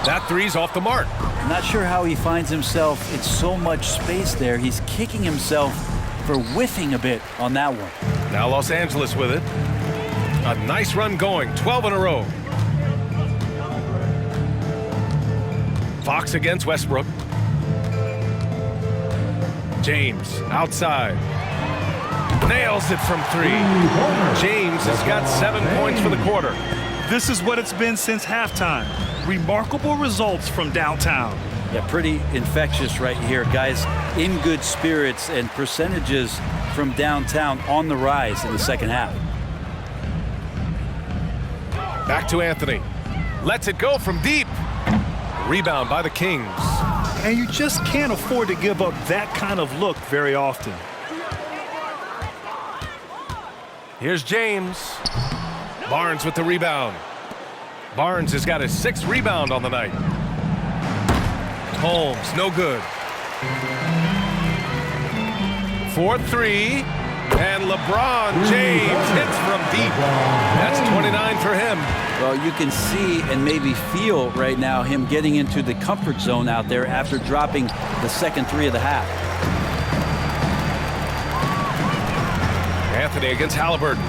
That three's off the mark. I'm not sure how he finds himself in so much space there. He's kicking himself for whiffing a bit on that one. Now Los Angeles with it. A nice run going, 12 in a row. Fox against Westbrook. James outside. Nails it from three. James has got 7 points for the quarter. This is what it's been since halftime. Remarkable results from downtown. Yeah, pretty infectious right here. Guys in good spirits, and percentages from downtown on the rise in the second half. Back to Anthony. Lets it go from deep. Rebound by the Kings. And you just can't afford to give up that kind of look very often. Here's James. Barnes with the rebound. Barnes has got his 6th rebound on the night. Holmes, no good. 4-3. And LeBron James hits from deep. That's 29 for him. Well, you can see and maybe feel right now him getting into the comfort zone out there after dropping the second three of the half. Anthony against Halliburton.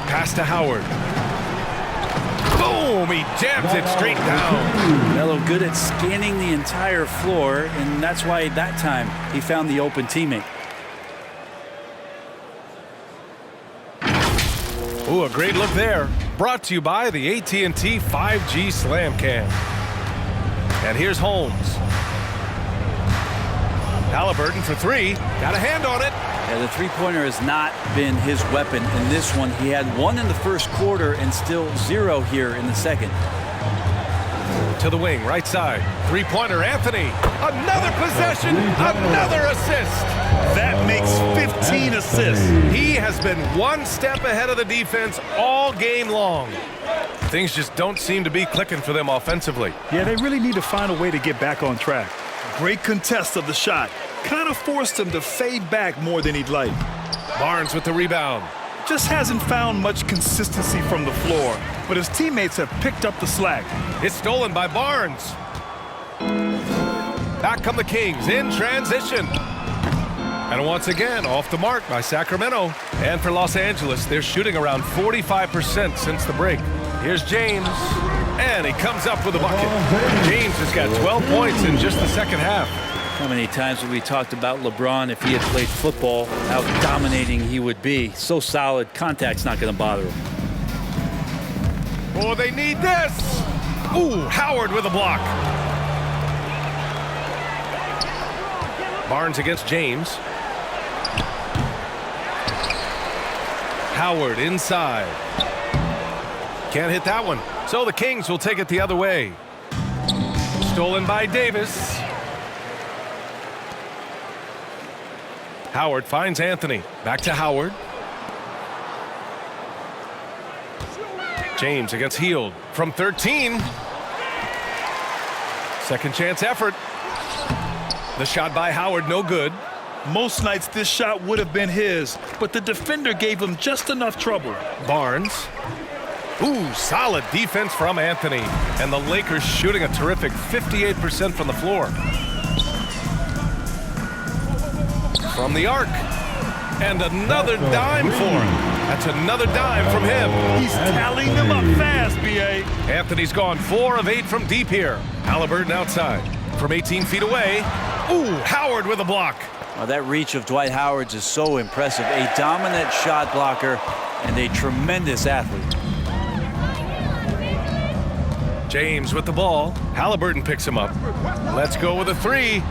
Pass to Howard. Boom! He jams it straight down. Melo good at scanning the entire floor, and that's why that time he found the open teammate. Ooh, a great look there. Brought to you by the AT&T 5G Slam Cam. And here's Holmes. Halliburton for three. Got a hand on it. Yeah, the three-pointer has not been his weapon in this one. He had 1 in the first quarter and still 0 here in the second. To the wing, right side. Three-pointer, Anthony. Another possession, another assist. That makes 15 assists. He has been 1 step ahead of the defense all game long. Things just don't seem to be clicking for them offensively. Yeah, they really need to find a way to get back on track. Great contest of the shot. Kind of forced him to fade back more than he'd like. Barnes with the rebound. Just hasn't found much consistency from the floor, but his teammates have picked up the slack. It's stolen by Barnes. Back come the Kings in transition. And once again, off the mark by Sacramento. And for Los Angeles, they're shooting around 45% since the break. Here's James. And he comes up with a bucket. James has got 12 points in just the second half. How many times have we talked about LeBron if he had played football, how dominating he would be. So solid, contact's not going to bother him. Oh, they need this. Ooh, Howard with a block. Barnes against James. Howard inside. Can't hit that one. So the Kings will take it the other way. Stolen by Davis. Howard finds Anthony. Back to Howard. James against Hield from 13. Second chance effort. The shot by Howard, no good. Most nights this shot would have been his, but the defender gave him just enough trouble. Barnes. Ooh, solid defense from Anthony. And the Lakers shooting a terrific 58% from the floor. From the arc. And another dime for him. That's another dime from him. He's tallying them up fast, B.A. Anthony's gone 4 of 8 from deep here. Halliburton outside. From 18 feet away. Ooh, Howard with a block. Well, that reach of Dwight Howard's is so impressive. A dominant shot blocker and a tremendous athlete. James with the ball. Halliburton picks him up. Let's go with a three.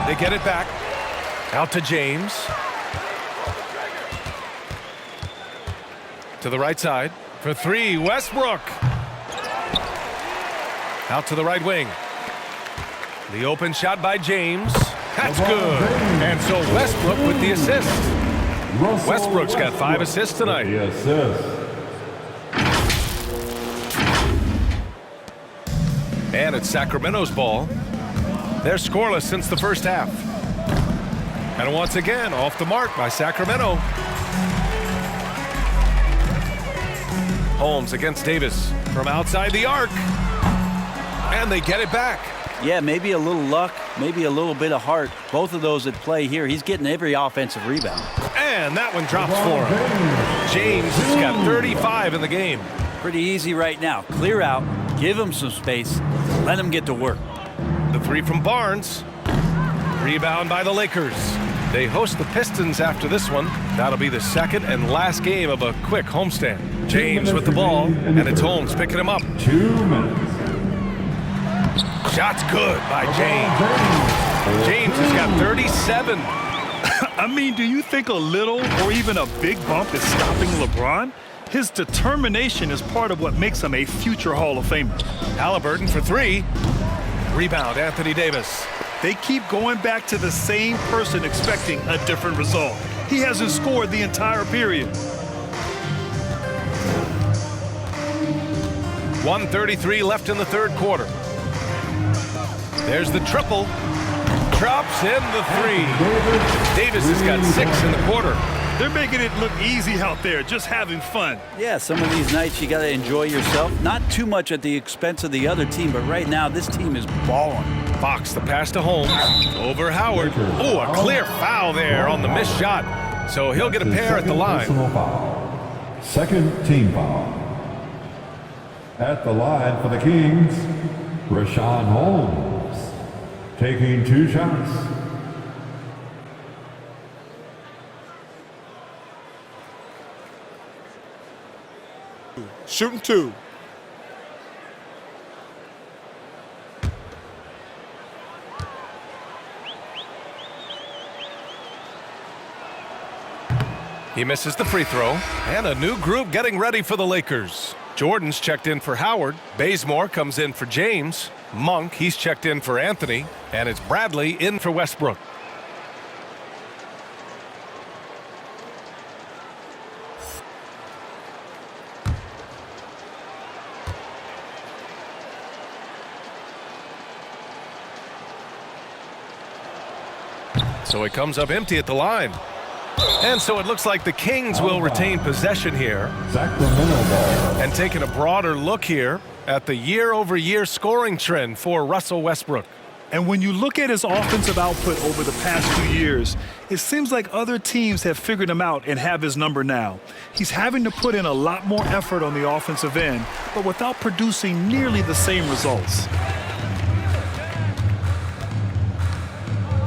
They get it back. Out to James. To the right side. For three, Westbrook. Out to the right wing. The open shot by James. That's good. And so Westbrook with the assist. Westbrook's got 5 assists tonight. And it's Sacramento's ball. They're scoreless since the first half. And once again, off the mark by Sacramento. Holmes against Davis from outside the arc. And they get it back. Yeah, maybe a little luck, maybe a little bit of heart. Both of those at play here. He's getting every offensive rebound. And that one drops for him. James has got 35 in the game. Pretty easy right now. Clear out, give him some space, let him get to work. The three from Barnes. Rebound by the Lakers. They host the Pistons after this one. That'll be the second and last game of a quick homestand. James with the ball, and it's Holmes picking him up. 2 minutes. Shot's good by James. James has got 37. I mean, do you think a little or even a big bump is stopping LeBron? His determination is part of what makes him a future Hall of Famer. Halliburton for three. Rebound, Anthony Davis. They keep going back to the same person expecting a different result. He hasn't scored the entire period. 1:33 left in the third quarter. There's the triple. Drops in the three. Davis has got 6 in the quarter. They're making it look easy out there, just having fun. Yeah, some of these nights you got to enjoy yourself. Not too much at the expense of the other team, but right now this team is balling. Fox the pass to Holmes. Over Howard. Oh, a clear foul there on the missed shot. So he'll get a pair at the line. Second team foul. At the line for the Kings, Richaun Holmes, taking 2 shots. Shooting 2. He misses the free throw. And a new group getting ready for the Lakers. Jordan's checked in for Howard. Bazemore comes in for James. Monk, he's checked in for Anthony. And it's Bradley in for Westbrook. So it comes up empty at the line. And so it looks like the Kings will retain possession here. Sacramento ball. And taking a broader look here at the year-over-year scoring trend for Russell Westbrook. And when you look at his offensive output over the past few years, it seems like other teams have figured him out and have his number now. He's having to put in a lot more effort on the offensive end, but without producing nearly the same results.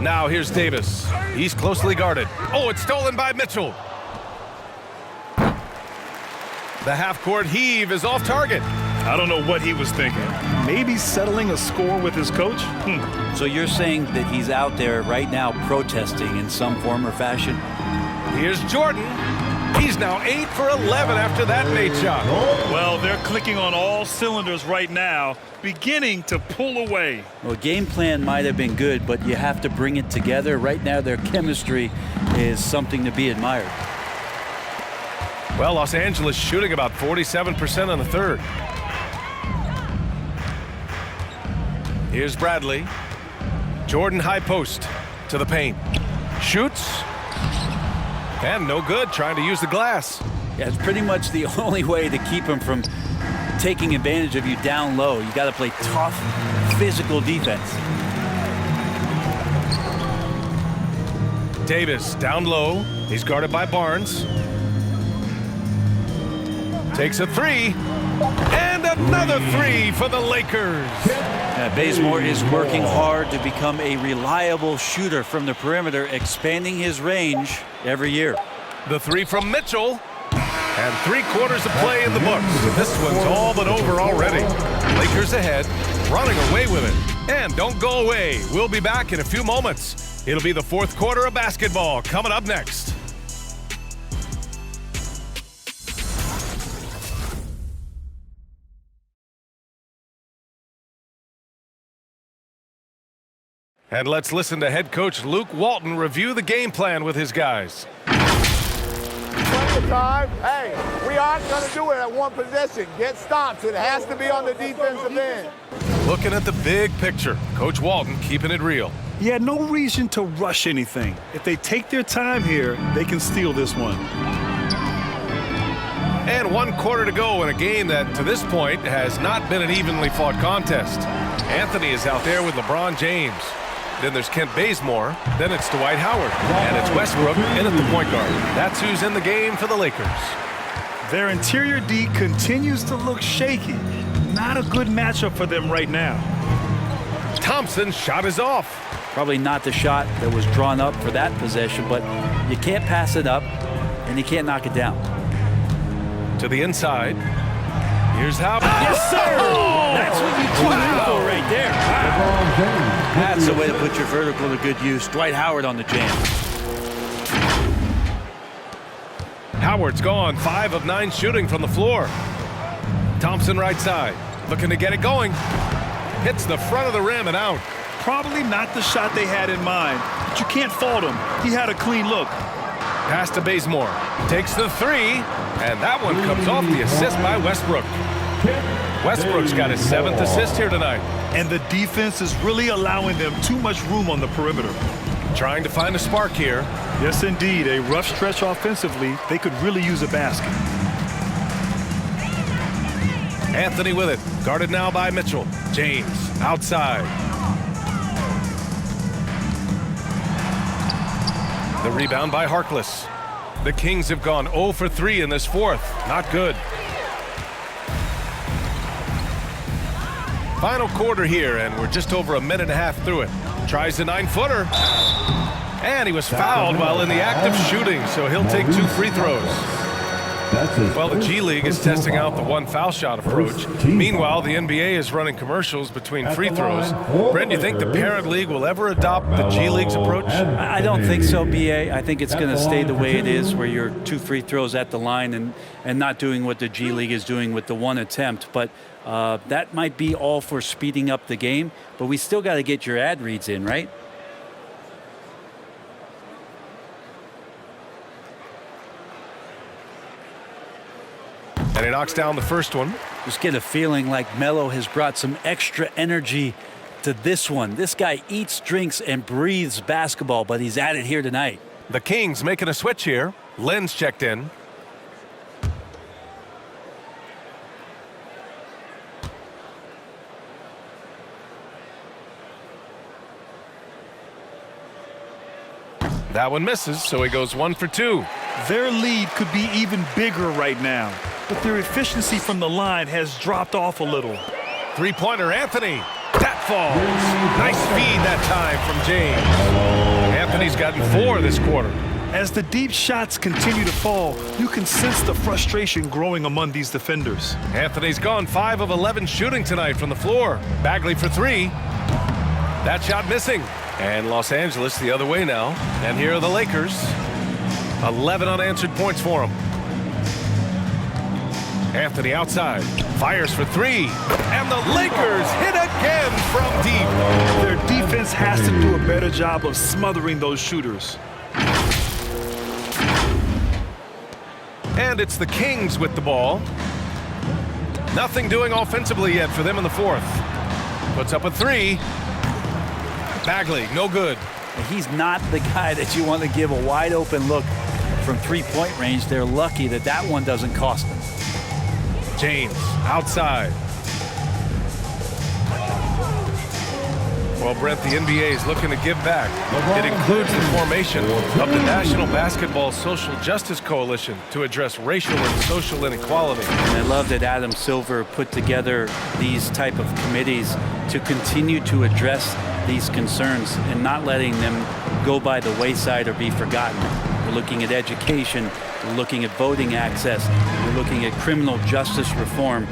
Now here's Davis. He's closely guarded. Oh, it's stolen by Mitchell. The half-court heave is off target. I don't know what he was thinking. Maybe settling a score with his coach? So you're saying that he's out there right now protesting in some form or fashion? Here's Jordan. He's now 8 for 11 after that made shot. Well, they're clicking on all cylinders right now, beginning to pull away. Well, game plan might have been good, but you have to bring it together. Right now, their chemistry is something to be admired. Well, Los Angeles shooting about 47% in the third. Here's Bradley. Jordan high post to the paint. Shoots. And no good, trying to use the glass. Yeah, it's pretty much the only way to keep him from taking advantage of you down low. You got to play tough, physical defense. Davis down low. He's guarded by Barnes. Takes a three. And another three for the Lakers. Bazemore is working hard to become a reliable shooter from the perimeter, expanding his range every year. The three from Mitchell. And 3/4 of play in the books. This one's all but over already. Lakers ahead, running away with it. And don't go away. We'll be back in a few moments. It'll be the fourth quarter of basketball coming up next. And let's listen to head coach Luke Walton review the game plan with his guys. Plenty of time. Hey, we aren't going to do it at one possession. Get stops. It has to be on the defensive end. Looking at the big picture, Coach Walton keeping it real. He had no reason to rush anything. If they take their time here, they can steal this one. And 1 quarter to go in a game that, to this point, has not been an evenly fought contest. Anthony is out there with LeBron James. Then there's Kent Bazemore. Then it's Dwight Howard. And it's Westbrook in at the point guard. That's who's in the game for the Lakers. Their interior D continues to look shaky. Not a good matchup for them right now. Thompson's shot is off. Probably not the shot that was drawn up for that possession, but you can't pass it up, and you can't knock it down. To the inside. Here's Howard. Yes, sir! That's what you tune in for right there. Wow. That's the way to put your vertical to good use. Dwight Howard on the jam. Howard's gone 5 of 9 shooting from the floor. Thompson right side, looking to get it going. Hits the front of the rim and out. Probably not the shot they had in mind, but you can't fault him. He had a clean look. Pass to Bazemore. Takes the 3, and that one comes off the assist by Westbrook. Westbrook's got his 7th assist here tonight. And the defense is really allowing them too much room on the perimeter. Trying to find a spark here. Yes, indeed. A rough stretch offensively. They could really use a basket. Anthony with it. Guarded now by Mitchell. James outside. The rebound by Harkless. The Kings have gone 0 for 3 in this fourth. Not good. Final quarter here, and we're just over a minute and a half through it. Tries the 9-footer. And he was fouled while in the act of shooting, so he'll take 2 free throws. Well, the G League is testing out the 1 foul shot approach. Meanwhile, the NBA is running commercials between free throws. Brent, do you think the parent league will ever adopt the G League's approach? I don't think so, BA. I think it's going to stay the way it is, where you're 2 free throws at the line and not doing what the G League is doing with the 1 attempt. But that might be all for speeding up the game. But we still got to get your ad reads in, right? And he knocks down the first one. Just get a feeling like Melo has brought some extra energy to this one. This guy eats, drinks, and breathes basketball, but he's at it here tonight. The Kings making a switch here. Len's checked in. That one misses, so he goes 1 for 2. Their lead could be even bigger right now, but their efficiency from the line has dropped off a little. 3-pointer Anthony. That falls. Nice feed that time from James. Anthony's gotten 4 this quarter. As the deep shots continue to fall, you can sense the frustration growing among these defenders. Anthony's gone 5 of 11 shooting tonight from the floor. Bagley for 3. That shot missing. And Los Angeles the other way now. And here are the Lakers. 11 unanswered points for them. Anthony outside. Fires for 3. And the Lakers hit again from deep. Their defense has to do a better job of smothering those shooters. And it's the Kings with the ball. Nothing doing offensively yet for them in the fourth. Puts up a 3. Bagley, no good. He's not the guy that you want to give a wide open look from 3-point range. They're lucky that that one doesn't cost them. James outside. Well, Brent, the NBA is looking to give back. It includes the formation of the National Basketball Social Justice Coalition to address racial and social inequality. And I love that Adam Silver put together these type of committees to continue to address these concerns and not letting them go by the wayside or be forgotten. We're looking at education, we're looking at voting access, we're looking at criminal justice reform,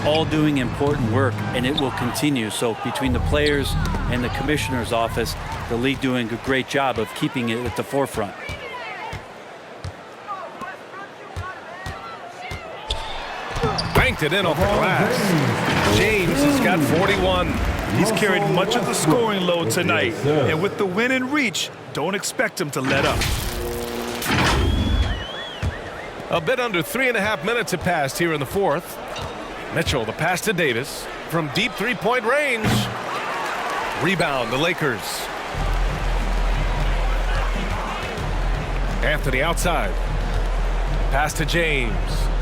all doing important work, and it will continue. So between the players and the commissioner's office, the league doing a great job of keeping it at the forefront. Banked it in off the glass. James has got 41. He's carried much of the scoring load tonight, and with the win in reach, don't expect him to let up. A bit under 3.5 minutes have passed here in the fourth. Mitchell, the pass to Davis from deep 3-point range. Rebound, the Lakers. Anthony outside. Pass to James.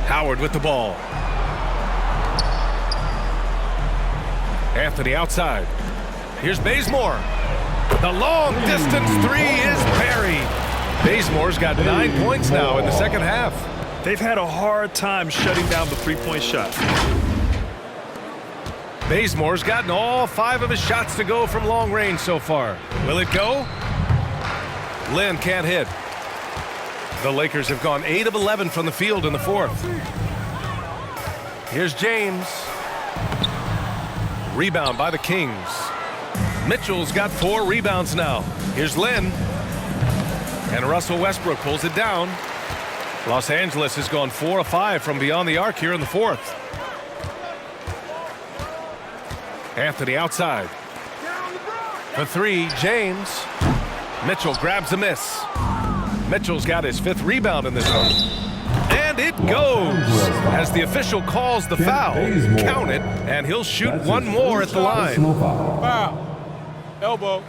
Howard with the ball. Anthony outside. Here's Bazemore. The long distance three is buried. Bazemore's got 9 points now in the second half. They've had a hard time shutting down the three-point shot. Bazemore's gotten all 5 of his shots to go from long range so far. Will it go? Lynn can't hit. The Lakers have gone 8 of 11 from the field in the fourth. Here's James. Rebound by the Kings. Mitchell's got 4 rebounds now. Here's Lynn. And Russell Westbrook pulls it down. Los Angeles has gone 4 of 5 from beyond the arc here in the fourth. Anthony outside. For 3, James. Mitchell grabs a miss. Mitchell's got his 5th rebound in this one. And it goes as the official calls the foul. Count it, and he'll shoot one more at the line. Foul. Elbow.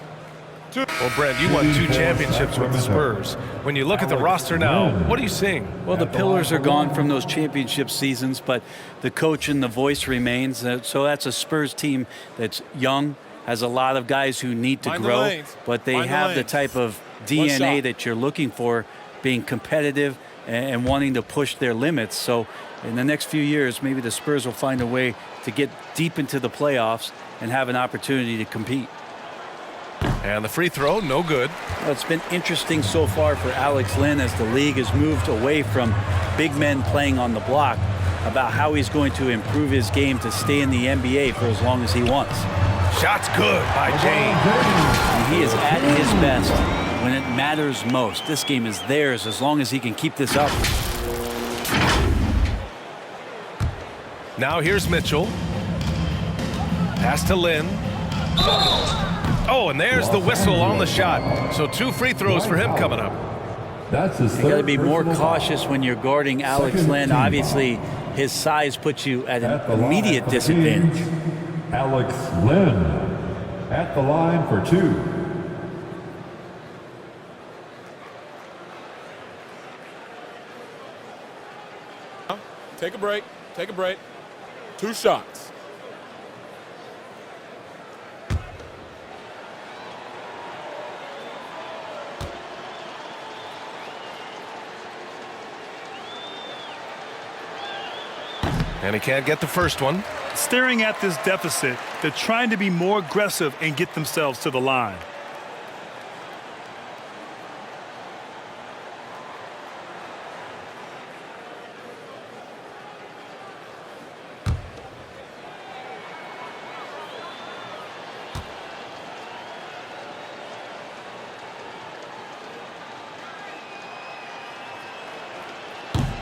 Well, Brent, you won 2 championships with the Spurs. When you look at the roster now, what are you seeing? Well, the pillars are gone from those championship seasons, but the coach and the voice remains. So that's a Spurs team that's young, has a lot of guys who need to grow, but they have the type of DNA that you're looking for, being competitive and wanting to push their limits. So in the next few years, maybe the Spurs will find a way to get deep into the playoffs and have an opportunity to compete. And the free throw, no good. Well, it's been interesting so far for Alex Len as the league has moved away from big men playing on the block about how he's going to improve his game to stay in the NBA for as long as he wants. Shot's good by James. And he is at his best when it matters most. This game is theirs as long as he can keep this up. Now here's Mitchell. Pass to Lynn. Oh, and there's the whistle on the shot. So 2 free throws for him coming up. That's his You got to third be more personal cautious foul. when you're guarding Alex Second Len. team. Obviously, his size puts you at At the an line immediate for the disadvantage. Kings, Alex Lynn at the line for 2. Take a break. Take a break. 2 shots. And he can't get the first one. Staring at this deficit, they're trying to be more aggressive and get themselves to the line.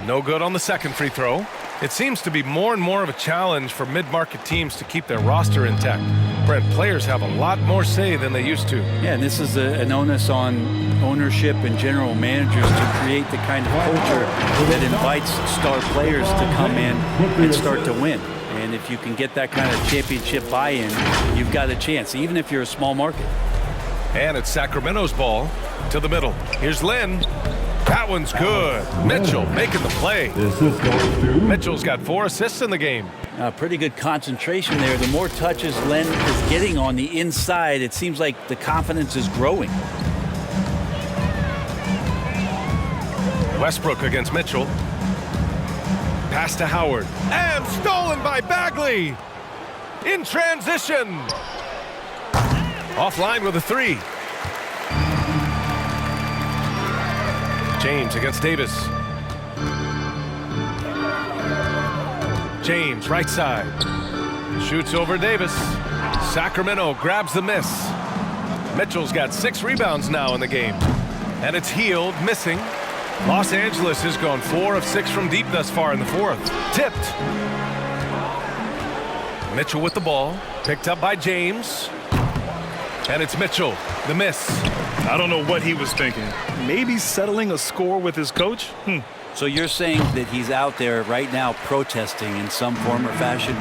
No good on the second free throw. It seems to be more and more of a challenge for mid-market teams to keep their roster intact. Brent, players have a lot more say than they used to. Yeah, and this is an onus on ownership and general managers to create the kind of culture that invites star players to come in and start to win. And if you can get that kind of championship buy-in, you've got a chance, even if you're a small market. And it's Sacramento's ball to the middle. Here's Lynn. That one's good. Mitchell making the play. The assist goes to Mitchell's got 4 assists in the game. Pretty good concentration there. The more touches Len is getting on the inside, it seems like the confidence is growing. Westbrook against Mitchell. Pass to Howard. And stolen by Bagley. In transition. Offline with a 3. James against Davis. James, right side. Shoots over Davis. Sacramento grabs the miss. Mitchell's got 6 rebounds now in the game. And it's Hield missing. Los Angeles has gone 4 of 6 from deep thus far in the fourth. Tipped. Mitchell with the ball. Picked up by James. And it's Mitchell. The miss. I don't know what he was thinking. Maybe settling a score with his coach? So you're saying that he's out there right now protesting in some form or fashion?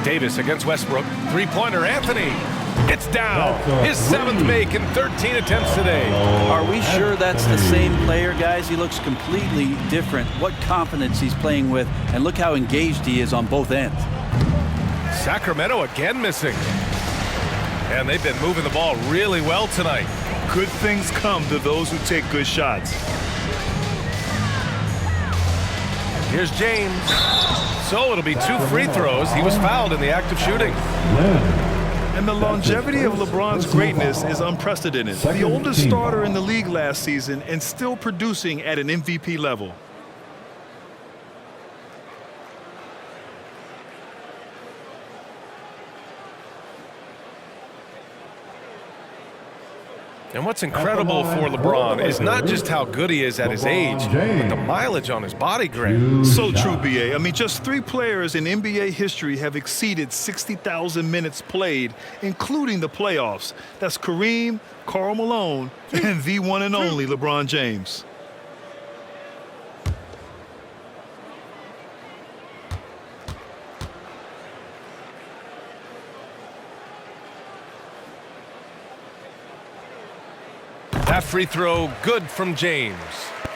Davis against Westbrook. 3-pointer, Anthony. It's down. His 7th make in 13 attempts today. Are we sure that's the same player, guys? He looks completely different. What confidence he's playing with, and look how engaged he is on both ends. Sacramento again missing. And they've been moving the ball really well tonight. Good things come to those who take good shots. Here's James. So it'll be 2 free throws. He was fouled in the act of shooting. And the longevity of LeBron's greatness is unprecedented. The oldest starter in the league last season and still producing at an MVP level. And what's incredible for LeBron is not just how good he is at his age, but the mileage on his body grade. So true, B.A. I mean, just 3 players in NBA history have exceeded 60,000 minutes played, including the playoffs. That's Kareem, Karl Malone, and the one and only LeBron James. That free throw good from James.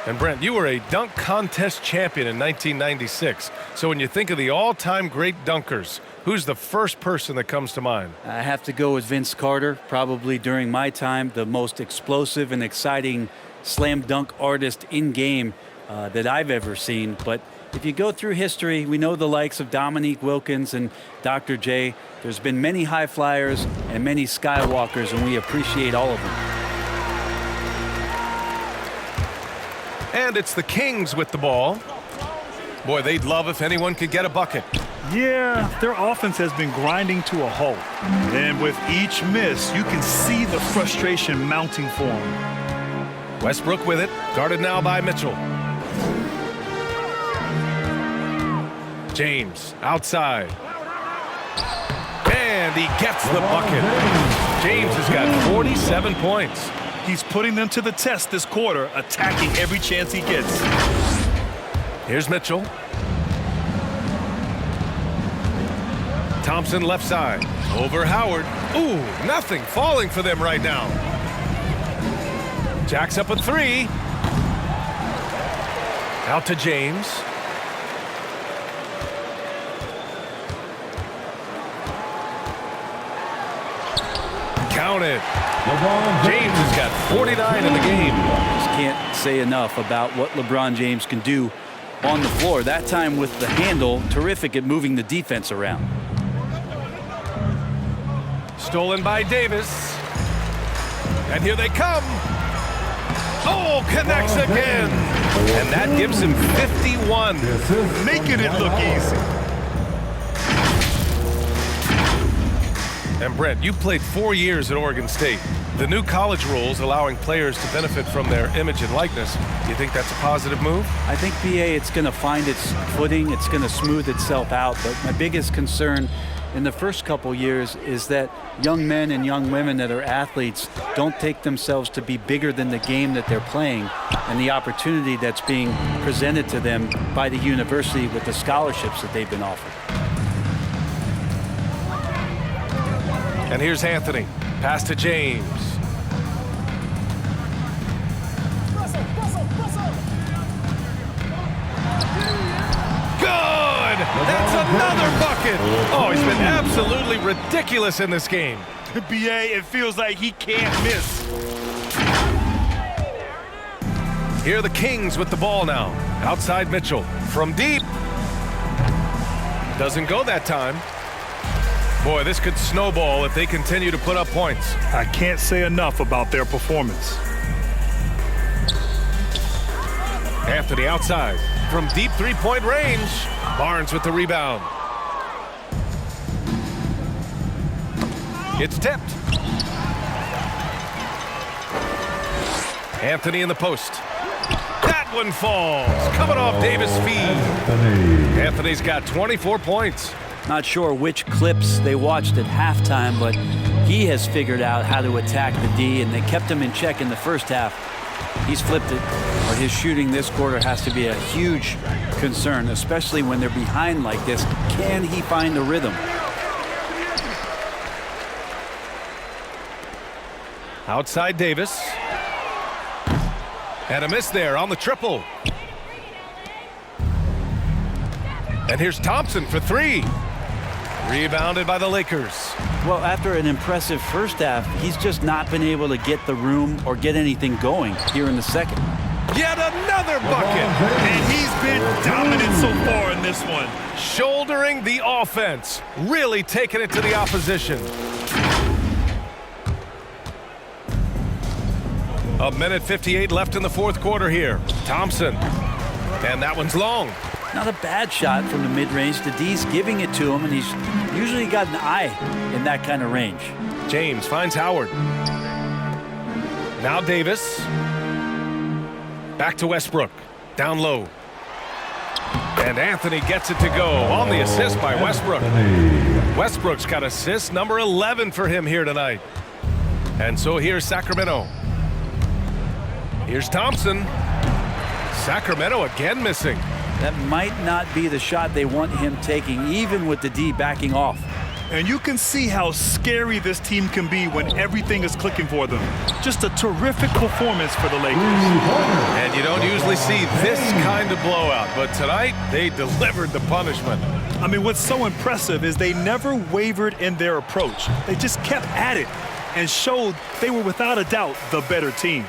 And Brent, you were a dunk contest champion in 1996. So when you think of the all-time great dunkers, who's the first person that comes to mind? I have to go with Vince Carter. Probably during my time, the most explosive and exciting slam dunk artist in game that I've ever seen. But if you go through history, we know the likes of Dominique Wilkins and Dr. J. There's been many high flyers and many skywalkers, and we appreciate all of them. And it's the Kings with the ball. Boy, they'd love if anyone could get a bucket. Yeah, their offense has been grinding to a halt. And with each miss, you can see the frustration mounting for them. Westbrook with it, guarded now by Mitchell. James outside. And he gets the bucket. James has got 47 points. He's putting them to the test this quarter, attacking every chance he gets. Here's Mitchell. Thompson left side. Over Howard. Ooh, nothing falling for them right now. Jacks up a 3. Out to James. Count it. James has got 49 in the game. Just can't say enough about what LeBron James can do on the floor. That time with the handle, terrific at moving the defense around. Stolen by Davis. And here they come. Oh, connects again. And that gives him 51. Making it look easy. And Brent, you played 4 years at Oregon State. The new college rules allowing players to benefit from their image and likeness. Do you think that's a positive move? I think, BA, it's going to find its footing. It's going to smooth itself out. But my biggest concern in the first couple years is that young men and young women that are athletes don't take themselves to be bigger than the game that they're playing and the opportunity that's being presented to them by the university with the scholarships that they've been offered. And here's Anthony. Pass to James. Good! That's another bucket! Oh, he's been absolutely ridiculous in this game. BA, it feels like he can't miss. Here are the Kings with the ball now. Outside Mitchell. From deep. Doesn't go that time. Boy, this could snowball if they continue to put up points. I can't say enough about their performance. Anthony outside. From deep three-point range. Barnes with the rebound. It's tipped. Anthony in the post. That one falls. Coming off Davis' feed. Anthony's got 24 points. Not sure which clips they watched at halftime, but he has figured out how to attack the D, and they kept him in check in the first half. He's flipped it, but his shooting this quarter has to be a huge concern, especially when they're behind like this. Can he find the rhythm? Outside Davis. And a miss there on the triple. And here's Thompson for three. Rebounded by the Lakers. Well, after an impressive first half, he's just not been able to get the room or get anything going here in the second. Yet another bucket. And he's been dominant so far in this one. Shouldering the offense. Really taking it to the opposition. A minute 58 left in the fourth quarter here. Thompson. And that one's long. Not a bad shot from the mid-range. The D's giving it to him, and he's usually got an eye in that kind of range. James finds Howard. Now Davis. Back to Westbrook. Down low. And Anthony gets it to go on the assist by Westbrook. Westbrook's got assist number 11 for him here tonight. And so here's Sacramento. Here's Thompson. Sacramento again missing. That might not be the shot they want him taking, even with the D backing off. And you can see how scary this team can be when everything is clicking for them. Just a terrific performance for the Lakers. And you don't usually see this kind of blowout, but tonight they delivered the punishment. I mean, what's so impressive is they never wavered in their approach. They just kept at it and showed they were without a doubt the better team.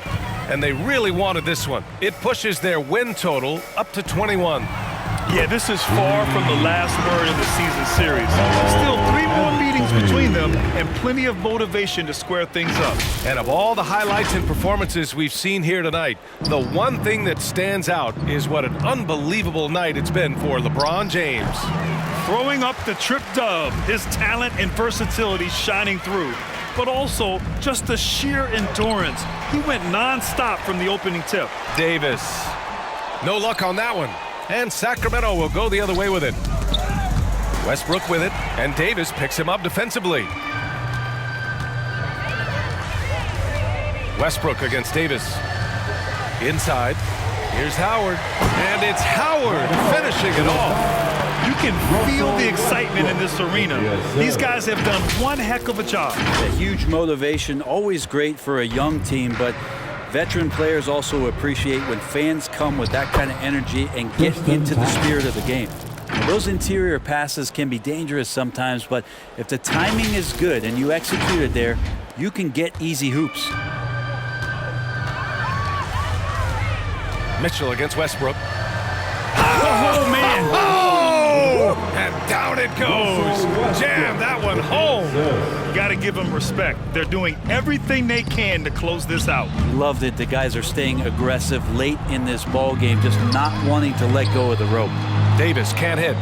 And they really wanted this one. It pushes their win total up to 21. Yeah, this is far from the last word in the season series. Still 3 more meetings between them and plenty of motivation to square things up. And of all the highlights and performances we've seen here tonight, the one thing that stands out is what an unbelievable night it's been for LeBron James. Throwing up the trip dub, his talent and versatility shining through, but also just the sheer endurance. He went non-stop from the opening tip. Davis. No luck on that one. And Sacramento will go the other way with it. Westbrook with it, and Davis picks him up defensively. Westbrook against Davis. Inside. Here's Howard. And it's Howard finishing it off. You can feel the excitement in this arena. These guys have done one heck of a job. A huge motivation, always great for a young team, but veteran players also appreciate when fans come with that kind of energy and get into the spirit of the game. Those interior passes can be dangerous sometimes, but if the timing is good and you execute it there, you can get easy hoops. Mitchell against Westbrook. Oh, man. Oh! And down it goes. Jam that one home. You got to give them respect. They're doing everything they can to close this out. Loved it. The guys are staying aggressive late in this ball game, just not wanting to let go of the rope. Davis can't hit.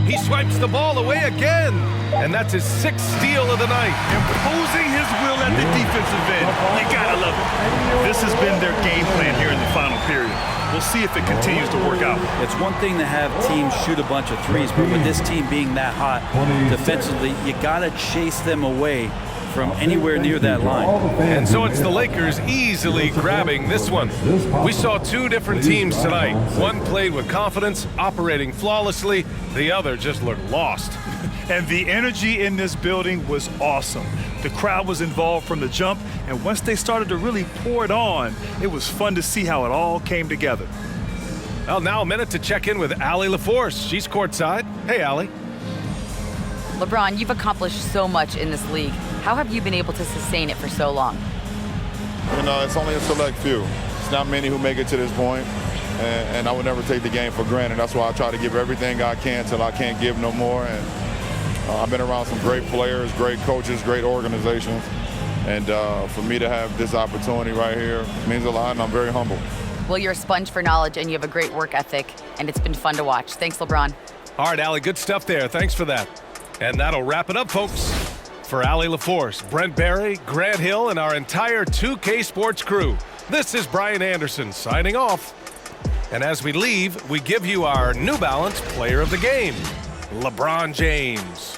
He swipes the ball away again. And that's his 6th steal of the night. Imposing his will at the defensive end. You got to love it. This has been their game plan here in the final period. We'll see if it continues to work out. It's one thing to have teams shoot a bunch of threes, but with this team being that hot defensively, you got to chase them away from anywhere near that line. And so it's the Lakers easily grabbing this one. We saw 2 different teams tonight. One played with confidence, operating flawlessly. The other just looked lost. And the energy in this building was awesome. The crowd was involved from the jump, and once they started to really pour it on, it was fun to see how it all came together. Well, now a minute to check in with Allie LaForce. She's courtside. Hey, Allie. LeBron, you've accomplished so much in this league. How have you been able to sustain it for so long? You know, it's only a select few. It's not many who make it to this point, and I would never take the game for granted. That's why I try to give everything I can till I can't give no more. And I've been around some great players, great coaches, great organizations, and for me to have this opportunity right here means a lot, and I'm very humble. Well, you're a sponge for knowledge, and you have a great work ethic, and it's been fun to watch. Thanks, LeBron. All right, Allie, good stuff there. Thanks for that. And that'll wrap it up, folks. For Allie LaForce, Brent Barry, Grant Hill, and our entire 2K Sports crew, this is Brian Anderson signing off. And as we leave, we give you our New Balance Player of the Game, LeBron James.